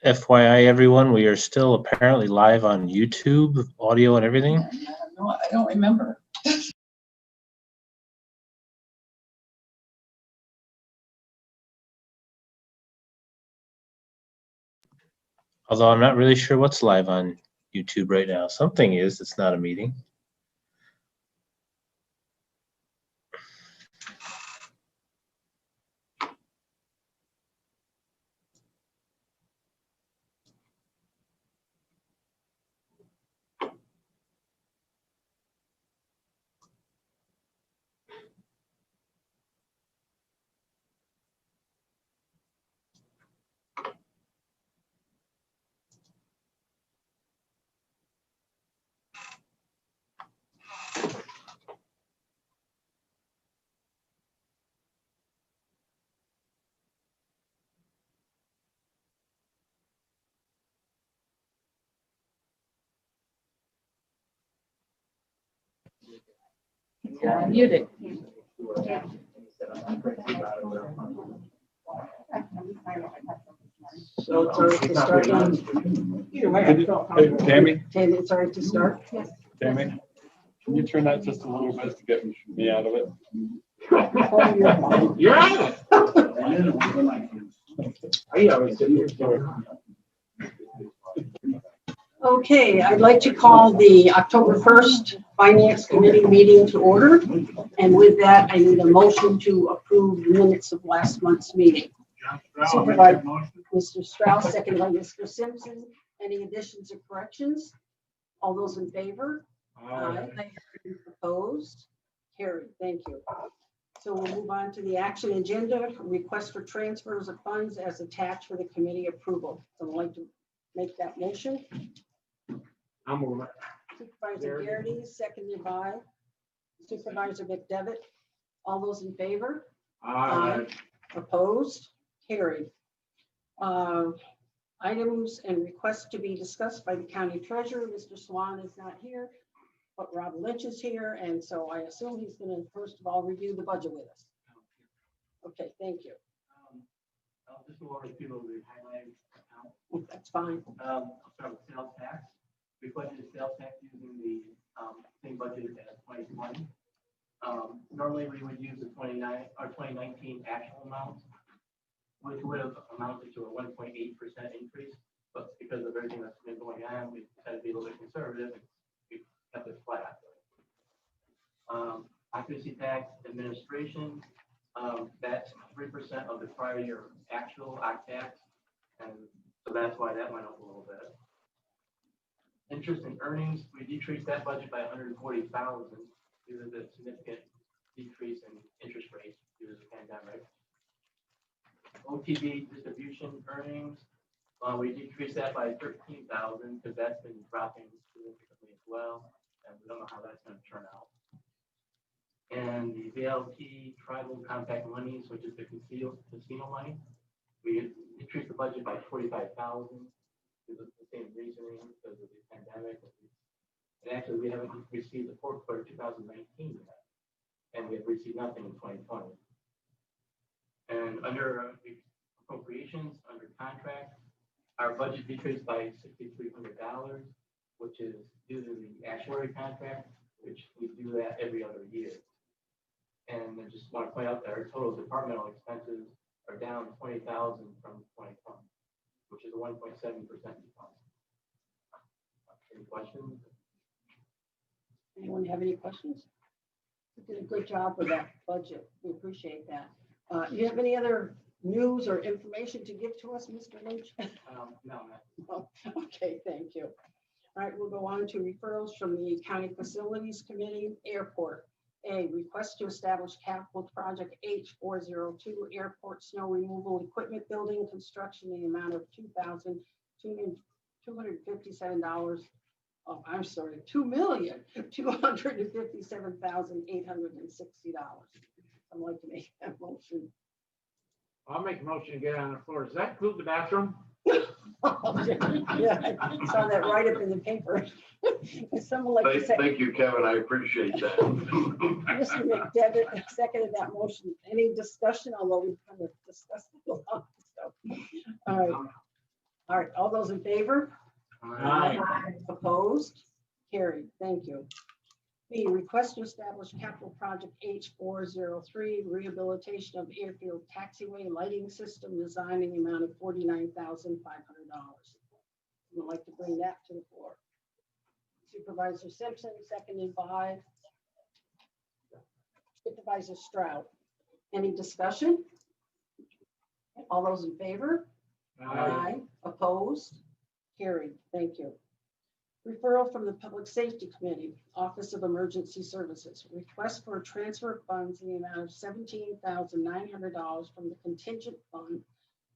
FYI, everyone, we are still apparently live on YouTube, audio and everything. No, I don't remember. Although I'm not really sure what's live on YouTube right now. Something is, it's not a meeting. You're muted. So it's all right to start now? Either way. Tammy, It's all right to start? Yes. Tammy, can you turn that just a little bit to get me out of it? You're out Okay, I'd like to call the October 1st Finance Committee meeting to order. And with that, I need a motion to approve the minutes of last month's meeting. Supervisor Mr. Strauss, second by Mr. Simpson. Any additions or corrections? All those in favor? Aye. Opposed? Carried. Thank you. So we'll move on to the action agenda, request for transfers of funds as attached for the committee approval. So I'd like to make that motion. I'm over. Supervisor Garrity, seconded by Supervisor McDevitt. All those in favor? Aye. Opposed? Carried. Items and requests to be discussed by the county treasurer. Mr. Swan is not here, but Rob Lynch is here, and so I assume he's going to first of all review the budget with us. Okay, thank you. I'll just go over a few of the highlights. That's fine. I'll start with sales tax. We budgeted sales tax using the same budget as 2020. Normally we would use the 2019 actual amount, which would have amounted to a 1.8% increase, but because of everything that's been going on, we decided to be a little bit conservative and we kept it flat. Occupancy tax administration, that's 3% of the prior year actual tax, and so that's why that went up a little bit. Interest and earnings, we decreased that budget by $140,000 due to the significant decrease in interest rates due to the pandemic. OTB distribution earnings, we decreased that by $13,000 because that's been dropping significantly as well, and we don't know how that's going to turn out. And the VLT tribal compact monies, which is the casino money, we decreased the budget by $45,000 due to the same reasoning because of the pandemic. And actually, we haven't received the fourth quarter 2019 yet, and we have received nothing in 2020. And under appropriations, under contract, our budget decreased by $6,300, which is due to the actuary contract, which we do that every other year. And I just want to point out that our total departmental expenses are down $20,000 from 2020, which is a 1.7% decline. Any questions? Anyone have any questions? You did a good job with that budget. We appreciate that. Do you have any other news or information to give to us, Mr. Lynch? No. Oh, okay, thank you. All right, we'll go on to referrals from the County Facilities Committee. Airport. A, request to establish capital project H402 airport snow removal equipment building construction in the amount of $2,257. Oh, I'm sorry, $2,257,860. I'd like to make that motion. I'll make a motion to get on the floor. Does that include the bathroom? Yeah, I saw that right up in the paper. Someone like to say, Thank you, Kevin. I appreciate that. Mr. McDevitt seconded that motion. Any discussion, although we kind of discussed it a lot. So, all right. All right, all those in favor? Aye. Opposed? Carried. Thank you. B, request to establish capital project H403, rehabilitation of airfield taxiway lighting system design in the amount of $49,500. Would like to bring that to the floor. Supervisor Simpson, seconded by Supervisor Stroud. Any discussion? All those in favor? Aye. Opposed? Carried. Thank you. Referral from the Public Safety Committee, Office of Emergency Services. Request for a transfer of funds in the amount of $17,900 from the contingent fund,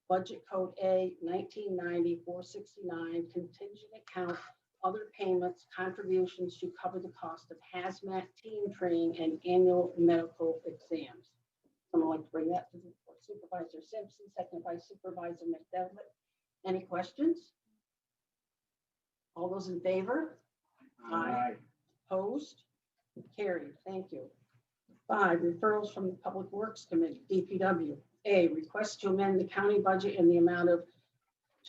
budget code A 1990-469, contingent account, other payments, contributions to cover the cost of hazmat team training and annual medical exams. Someone like to bring that to the floor. Supervisor Simpson, seconded by Supervisor McDevitt. Any questions? All those in favor? Aye. Opposed? Carried. Thank you. 5, referrals from the Public Works Committee, DPW. A, request to amend the county budget in the amount of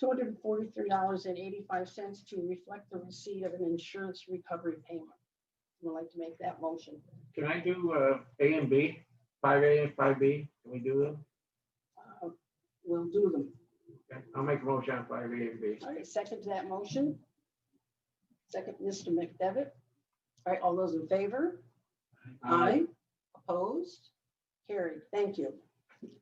$243.85 to reflect the receipt of an insurance recovery payment. Would like to make that motion. Can I do A and B? 5A and 5B? Can we do them? We'll do them. Okay, I'll make a motion on 5A and B. All right, second to that motion. Second, Mr. McDevitt. All right, all those in favor? Aye. Opposed? Carried. Thank you.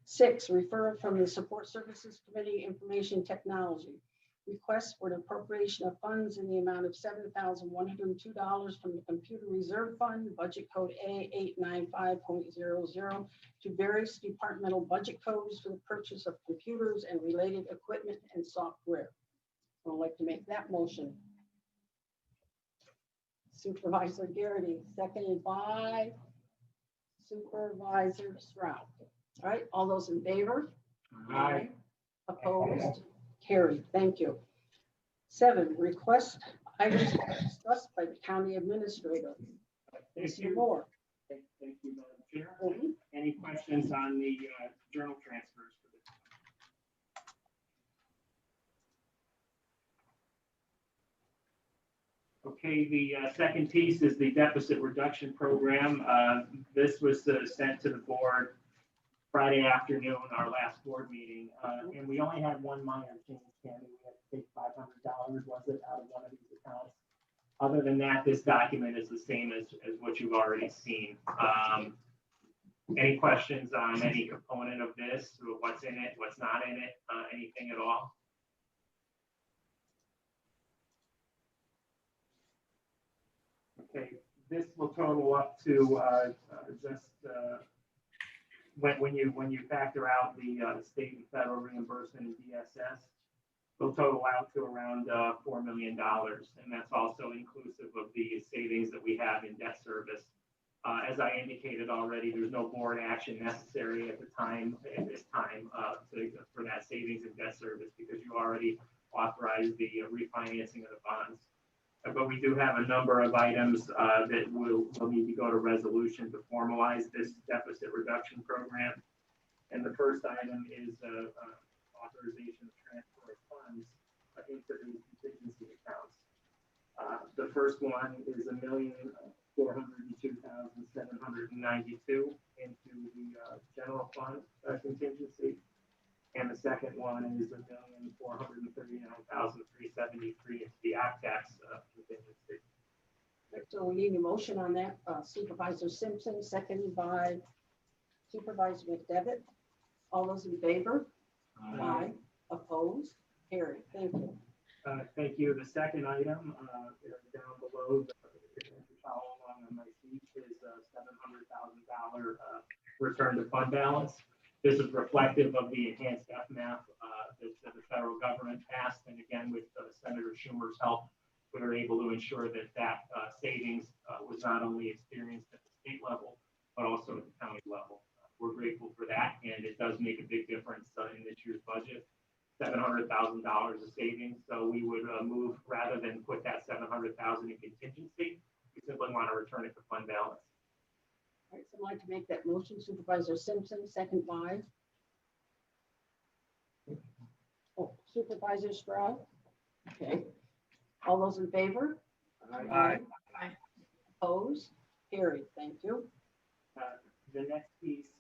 6, referral from the Support Services Committee, Information Technology. Request for an appropriation of funds in the amount of $7,102 from the Computer Reserve Fund, budget code A895.00, to various departmental budget codes for the purchase of computers and related equipment and software. I'd like to make that motion. Supervisor Garrity, seconded by Supervisor Stroud. All right, all those in favor? Aye. Opposed? Carried. Thank you. 7, request items discussed by the county administrator. Thank Mr. you. Moore. Thank you, Madam Chair. Mhm. Any questions on the journal transfers for this? Okay, the second piece is the deficit reduction program. This was sent to the board Friday afternoon, our last board meeting, and we only had one minor change, Candy. We had to take $500, was it, out of one of these accounts. Other than that, this document is the same as what you've already seen. Any questions on any component of this, what's in it, what's not in it, anything at all? Okay, this will total up to when you factor out the state and federal reimbursement and DSS, will total out to around $4 million, and that's also inclusive of the savings that we have in debt service. As I indicated already, there's no board action necessary at this time for that savings in debt service because you already authorized the refinancing of the bonds. But we do have a number of items that will need to go to resolution to formalize this deficit reduction program. And the first item is authorization of transfer of funds into the contingency accounts. The first one is $1,402,792 into the general fund contingency. And the second one is $1,439,373 into the ACTAX contingency. So we need a motion on that. Supervisor Simpson, seconded by Supervisor McDevitt. All those in favor? Aye. Opposed? Carried. Thank you. Thank you. The second item down below, follow along on my sheet, is $700,000 return to fund balance. This is reflective of the enhanced FMAP that the federal government passed. And again, with Senator Schumer's help, we were able to ensure that savings was not only experienced at the state level, but also at the county level. We're grateful for that, and it does make a big difference in this year's budget. $700,000 of savings. So we would move, rather than put that $700,000 in contingency, we simply want to return it to fund balance. All right, so I'd like to make that motion. Supervisor Simpson, second by Supervisor Stroud? Okay. All those in favor? Aye. Opposed? Carried. Thank you. The next piece,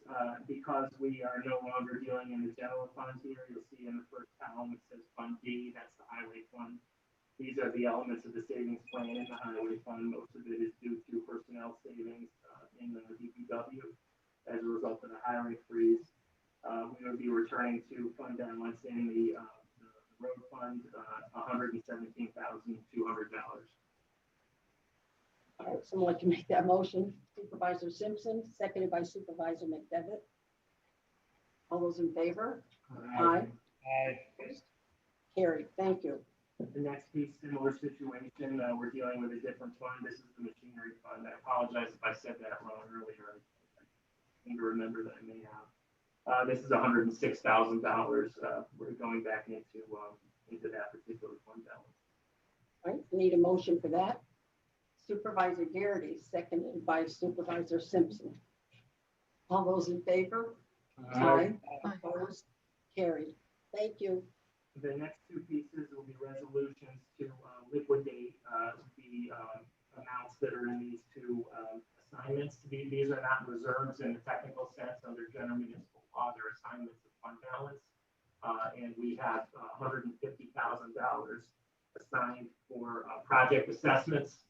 because we are no longer dealing in the general fund here, you'll see in the first column, it says Fund D, that's the highway fund. These are the elements of the savings plan in the highway fund. Most of it is due to personnel savings in the DPW as a result of the hiring freeze. We will be returning to fund balance in the road fund, $117,200. All right, someone like to make that motion. Supervisor Simpson, seconded by Supervisor McDevitt. All those in favor? Aye. Carried. Thank you. The next piece, similar situation, we're dealing with a different fund. This is the machinery fund. I apologize if I said that wrong earlier. I seem to remember that I may have. This is $106,000. We're going back into that particular fund balance. All right, need a motion for that. Supervisor Garrity, seconded by Supervisor Simpson. All those in favor? Aye. Opposed? Carried. Thank you. The next two pieces will be resolutions to liquidate the amounts that are in these two assignments. These are not reserves in the technical sense under general municipal law. They're assignments of fund balance. And we have $150,000 assigned for project assessments.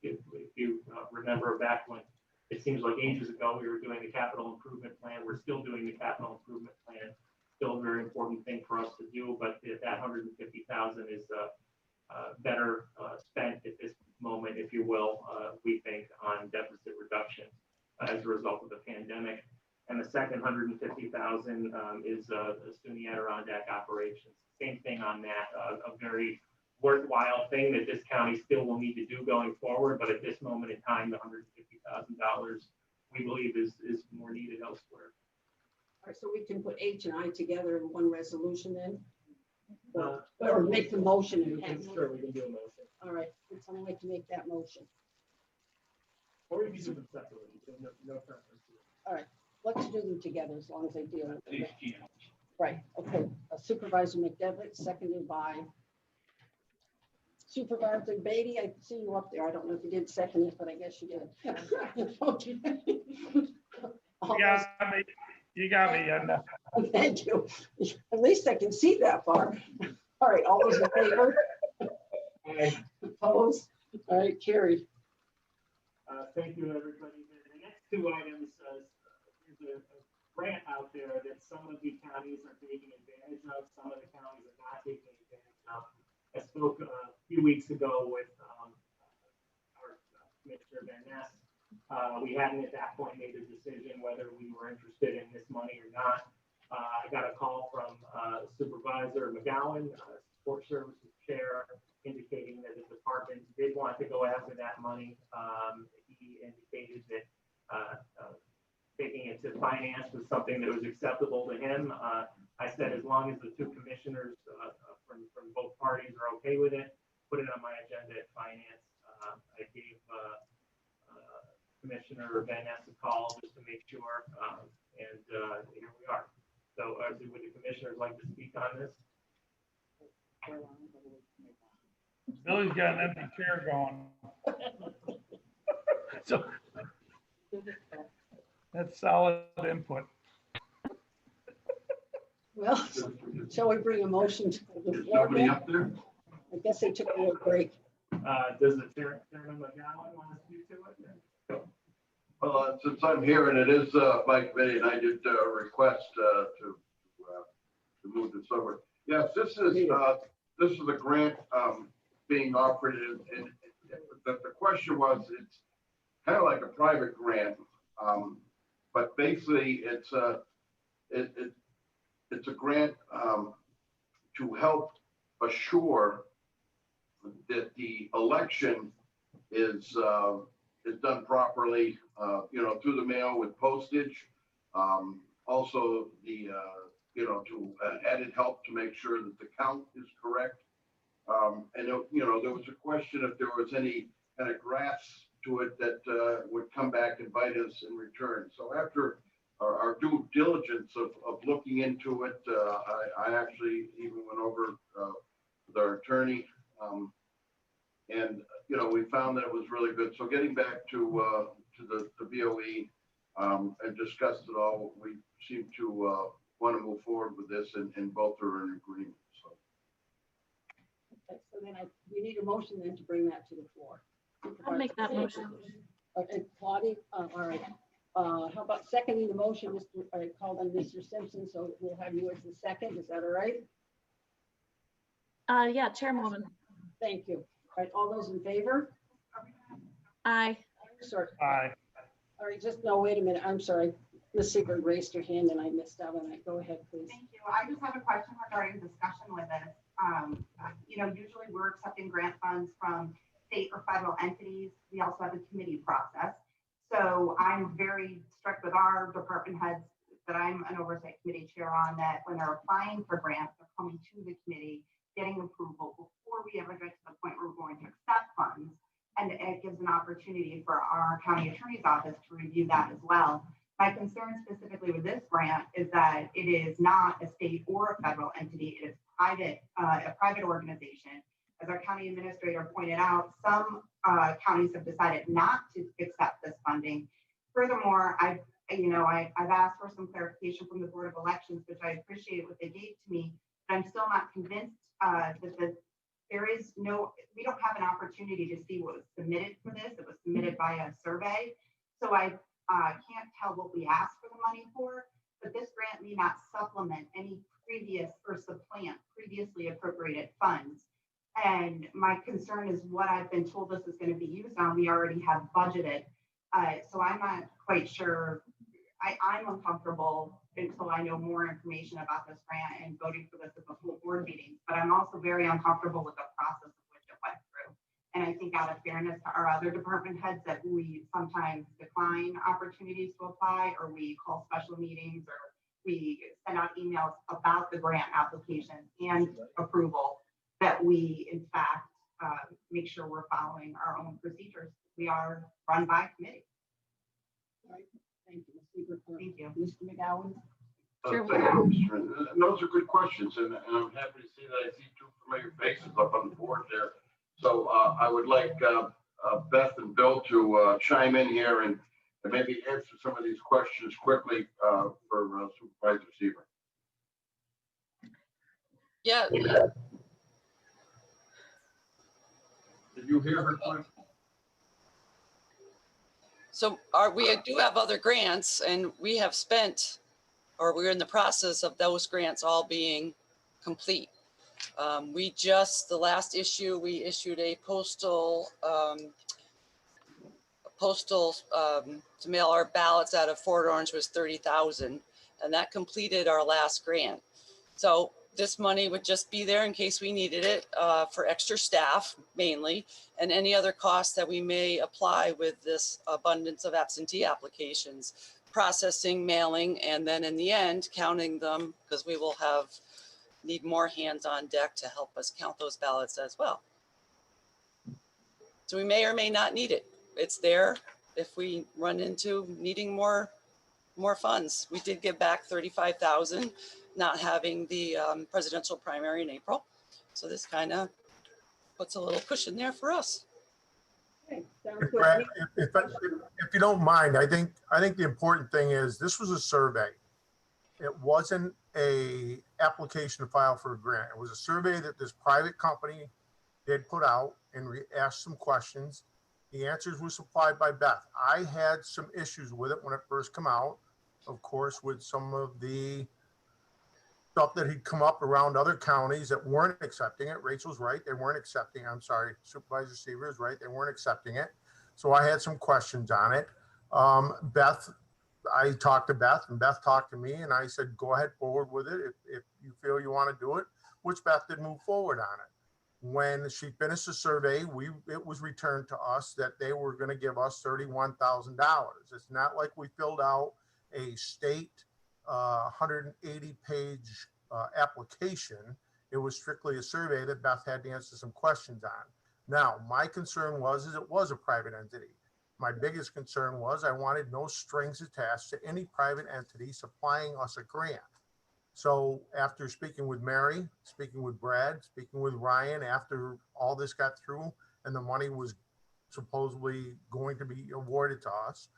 If you remember back when it seems like ages ago, we were doing the capital improvement plan. We're still doing the capital improvement plan. Still a very important thing for us to do, but that $150,000 is better spent at this moment, if you will, we think, on deficit reduction as a result of the pandemic. And the second $150,000 is the SUNY Adirondack operations. Same thing on that, a very worthwhile thing that this county still will need to do going forward, but at this moment in time, the $150,000 we believe is more needed elsewhere. All right, so we can put H and I together in one resolution then? Or make the motion. Sure, we can do a motion. All right, would someone like to make that motion? Or we can do them separately, no preference. All right, let's do them together as long as they deal with it. Right, okay. Supervisor McDevitt, seconded by Supervisor Beatty. I see you up there. I don't know if you did second it, but I guess you did. Okay. All You got me, Edna. those- Thank you. At least I can see that far. All right, all those in favor? Opposed? All right, carried. Thank you, everybody. The next two items, there's a grant out there that some of the counties are taking advantage of, some of the counties are not taking advantage of. I spoke a few weeks ago with our Commissioner Van Ness. We hadn't at that point made a decision whether we were interested in this money or not. I got a call from Supervisor McGowan, Support Services Chair, indicating that the department did want to go after that money. He indicated that taking it to finance was something that was acceptable to him. I said, as long as the two commissioners from both parties are okay with it, put it on my agenda at finance. I gave Commissioner Van Ness a call just to make sure, and here we are. So would the commissioners like to speak on this? Billy's got an empty chair going. So that's solid input. Well, shall we bring a motion to the Is floor? somebody then? up there? I guess they took a little break. Does the Chairman McGowan want to speak to it? Well, since I'm here and it is my committee, and I did request to move this over. Yes, this is a grant being offered, and the question was, it's kind of like a private grant, but basically it's a grant to help assure that the election is done properly, through the mail with postage. Also, the to added help to make sure that the count is correct. And there was a question if there was any kind of grass to it that would come back and bite us in return. So after our due diligence of looking into it. I actually even went over with our attorney, and we found that it was really good. So getting back to the BOE and discussed it all, we seem to want to move forward with this, and both are in agreement. So. Okay, so then we need a motion then to bring that to the floor. I'll make that motion. Okay, Claudia, all right. How about seconding the motion, Mr. I called on Mr. Simpson, so we'll have you as the second. Is that all right? Yeah, Chairwoman. Thank you. All right, all those in favor? Aye. Sorry. Aye. All right, just, no, wait a minute. I'm sorry. Ms. Sigrid raised her hand and I missed out on it. Go ahead, please. Thank you. I just have a question regarding discussion with this. Usually we're accepting grant funds from state or federal entities. We also have a committee process. So I'm very strict with our department heads that I'm an oversight committee chair on, that when they're applying for grants, they're coming to the committee, getting approval before we ever get to the point where we're going to accept funds. And it gives an opportunity for our county attorney's office to review that as well. My concern specifically with this grant is that it is not a state or a federal entity. It is a private organization. As our county administrator pointed out, some counties have decided not to accept this funding. Furthermore, I've asked for some clarification from the Board of Elections, which I appreciate what they gave to me, but I'm still not convinced that we don't have an opportunity to see what was submitted for this. It was submitted by a survey. So I can't tell what we asked for the money for, but this grant may not supplement any previous or supplant previously appropriated funds. And my concern is what I've been told this is going to be used on. We already have budgeted. So I'm not quite sure. I'm uncomfortable until I know more information about this grant and voting for this at the full board meeting. But I'm also very uncomfortable with the process of which it went through. And I think out of fairness to our other department heads, that we sometimes decline opportunities to apply, or we call special meetings, or we send out emails about the grant application and approval, that we in fact make sure we're following our own procedures. We are run by committee. All right. Thank you, Ms. Sigrid. Thank you. Mr. McGowan. Thank you, Mr. Chairman. And those are good questions, and I'm happy to see that I see two familiar faces up on the board there. So I would like Beth and Bill to chime in here and maybe answer some of these questions quickly for Supervisor Seaver. Yeah. Did you hear her question? So we do have other grants, and we have spent, or we're in the process of those grants all being complete. The last issue, we issued a postal to mail our ballots out of Fort Orange was $30,000, and that completed our last grant. So this money would just be there in case we needed it for extra staff mainly, and any other costs that we may apply with this abundance of absentee applications, processing, mailing, and then in the end, counting them, because we will need more hands on deck to help us count those ballots as well. So we may or may not need it. It's there if we run into needing more funds. We did give back $35,000, not having the presidential primary in April. So this kind of puts a little cushion there for us. Okay, sounds good. If you don't mind, I think the important thing is this was a survey. It wasn't a application to file for a grant. It was a survey that this private company did put out, and we asked some questions. The answers were supplied by Beth. I had some issues with it when it first came out, of course, with some of the stuff that had come up around other counties that weren't accepting it. Rachel's right, they weren't accepting. I'm sorry, Supervisor Seaver is right, they weren't accepting it. So I had some questions on it. Beth, I talked to Beth, and Beth talked to me, and I said, go ahead forward with it if you feel you want to do it, which Beth did move forward on it. When she finished the survey, it was returned to us that they were going to give us $31,000. It's not like we filled out a state 180-page application. It was strictly a survey that Beth had to answer some questions on. Now, my concern was it was a private entity. My biggest concern was I wanted no strings attached to any private entity supplying us a grant. So after speaking with Mary, speaking with Brad, speaking with Ryan, after all this got through and the money was supposedly going to be awarded to us,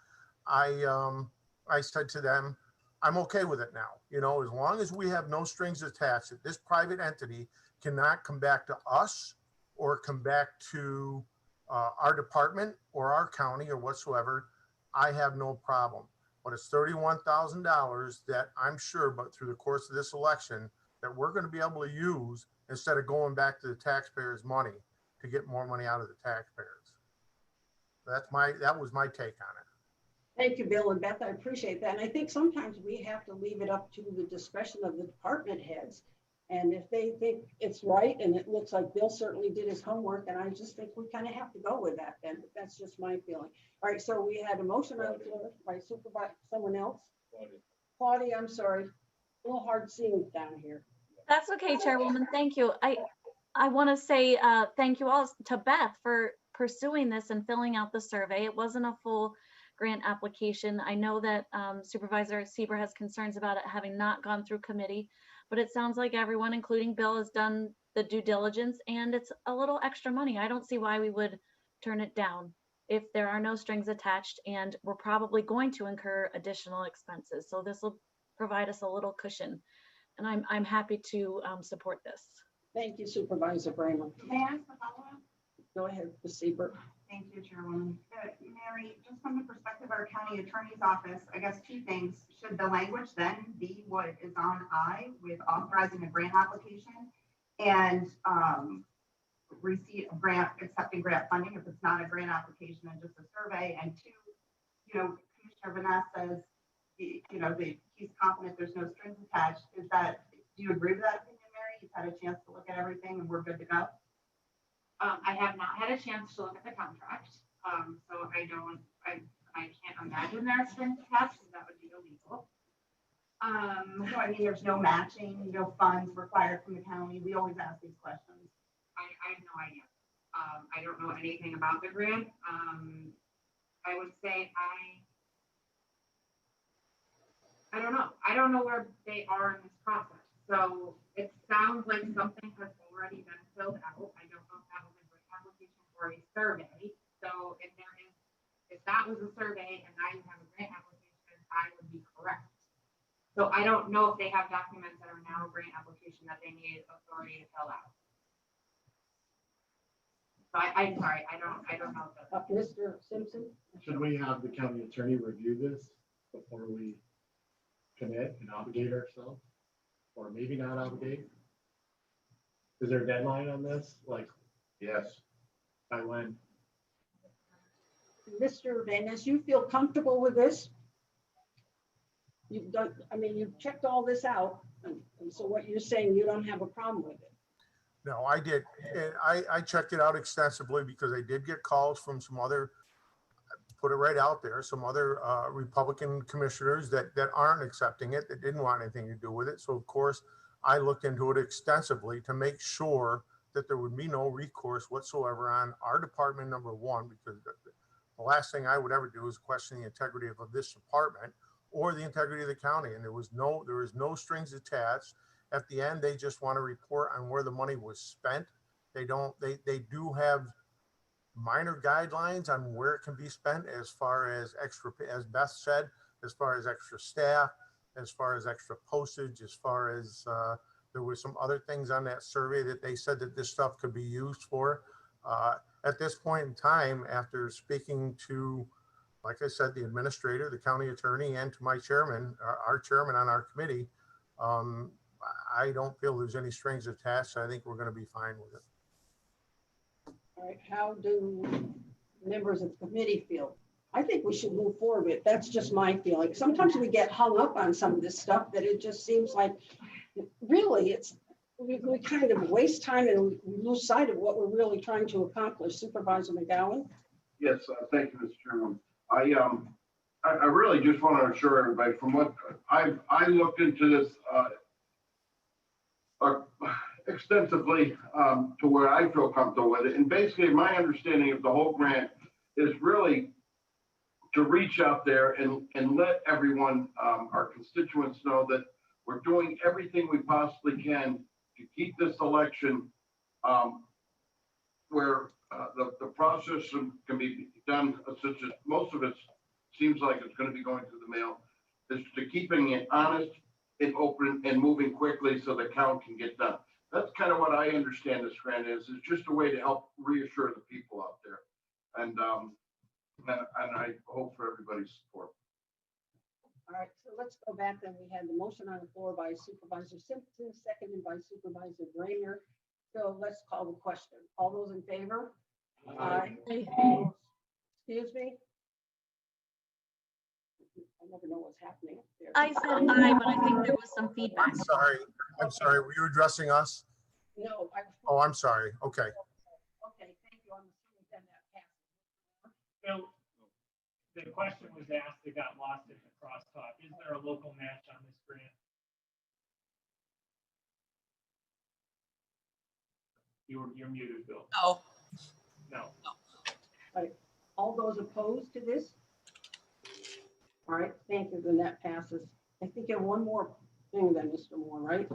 I said to them, I'm okay with it now. You know, as long as we have no strings attached, that this private entity cannot come back to us or come back to our department or our county or whatsoever, I have no problem. But it's $31,000 that I'm sure, but through the course of this election, that we're going to be able to use instead of going back to the taxpayers' money to get more money out of the taxpayers. That was my take on it. Thank you, Bill and Beth. I appreciate that. And I think sometimes we have to leave it up to the discretion of the department heads. And if they think it's right, and it looks like Bill certainly did his homework, and I just think we kind of have to go with that then. But that's just my feeling. All right, so we had a motion on the floor by Supervisor, someone else? Claudia, I'm sorry. A little hard seeing down here. That's okay, Chairwoman. Thank you. I want to say thank you all to Beth for pursuing this and filling out the survey. It wasn't a full grant application. I know that Supervisor Sieber has concerns about it having not gone through committee, but it sounds like everyone, including Bill, has done the due diligence, and it's a little extra money. I don't see why we would turn it down if there are no strings attached, and we're probably going to incur additional expenses. So this will provide us a little cushion, and I'm happy to support this. Thank you, Supervisor Bramer. May I ask a follow-up? Go ahead, Ms. Sieber. Thank you, Chairwoman. Mary, just from the perspective of our county attorney's office, I guess two things. Should the language then be what is on I with authorizing a grant application and receipt of grant, accepting grant funding if it's not a grant application and just a survey? And two, Commissioner Vaness says, he's confident there's no strings attached. Do you agree with that opinion, Mary? You've had a chance to look at everything and we're good to go? I have not had a chance to look at the contract, so I can't imagine there are strings attached, because that would be illegal. No, I mean, there's no matching, no funds required from the county. We always ask these questions. I have no idea. I don't know anything about the grant. I would say I don't know. I don't know where they are in this process. So it sounds like something has already been filled out. I don't know if that was a grant application or a survey. So if that was a survey and now you have a grant application, I would be correct. So I don't know if they have documents that are now a grant application that they need authority to fill out. So I'm sorry, I don't know. Mr. Simpson? Should we have the county attorney review this before we commit and obligate ourselves? Or maybe not obligate? Is there a deadline on this? Like, Yes. by when? Mr. Vaness, you feel comfortable with this? You've done, you've checked all this out. And so what you're saying, you don't have a problem with it? No, I did. And I checked it out extensively because I did get calls from some other, put it right out there, some other Republican commissioners that aren't accepting it, that didn't want anything to do with it. So of course, I looked into it extensively to make sure that there would be no recourse whatsoever on our department, number one, because the last thing I would ever do is question the integrity of this department or the integrity of the county. And there was no strings attached. At the end, they just want to report on where the money was spent. They do have minor guidelines on where it can be spent as far as extra, as Beth said, as far as extra staff, as far as extra postage, as far as there were some other things on that survey that they said that this stuff could be used for. At this point in time, after speaking to, like I said, the administrator, the county attorney, and to my chairman, our chairman on our committee, I don't feel there's any strings attached. I think we're going to be fine with it. All right, how do members of the committee feel? I think we should move forward with it. That's just my feeling. Sometimes we get hung up on some of this stuff that it just seems like, really, we kind of waste time and we lose sight of what we're really trying to accomplish. Supervisor McGowan? Yes, thank you, Mr. Chairman. I really just want to assure everybody from what I looked into this extensively to where I feel comfortable with it. And basically my understanding of the whole grant is really to reach out there and let everyone, our constituents know that we're doing everything we possibly can to keep this election where the process can be done, such as most of it seems like it's going to be going through the mail, is to keeping it honest and open and moving quickly so the count can get done. That's kind of what I understand this grant is. It's just a way to help reassure the people out there. And I hope for everybody's support. All right, so let's go back then. We had the motion on the floor by Supervisor Simpson, seconded by Supervisor Brainer. So let's call the question. All those in favor? Aye. Excuse me? I never know what's happening up there. I said aye, but I think there was some feedback. I'm sorry, were you addressing us? No, I. Oh, I'm sorry, okay. Okay, thank you. I'm assuming then that passes. Bill, the question was asked, it got lost in the crosstalk. Is there a local match on this grant? You're muted, Bill. No. No. All right, all those opposed to this? All right, thank you, then that passes. I think you have one more thing then, Mr. Moore, right?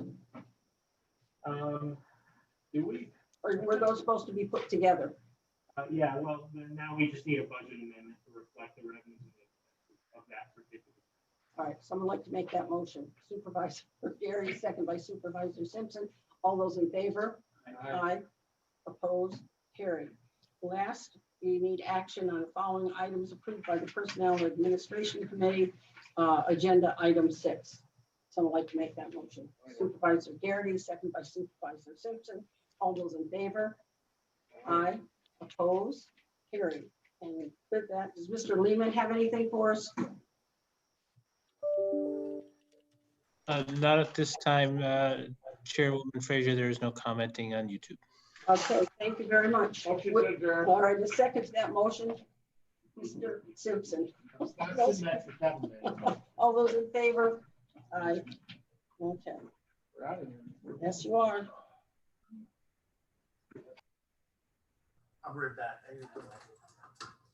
Do we? Or were those supposed to be put together? Yeah, well, then now we just need a budget amendment to reflect the revenues and expenses of that particular. All right, someone like to make that motion. Supervisor Gary, second by Supervisor Simpson. All those in favor? Aye. Opposed? Carried. Last, we need action on the following items approved by the Personnel and Administration Committee. Agenda item 6. Someone like to make that motion. Supervisor Garrity, second by Supervisor Simpson. All those in favor? Aye. Opposed? Carried. And with that, does Mr. Lehman have anything for us? Not at this time, Chairwoman Frazier. There is no commenting on YouTube. Okay, thank you very much. All right, the second to that motion, Mr. Simpson. All those in favor? Aye. Okay. We're out of here. Yes, you are. I'll read that.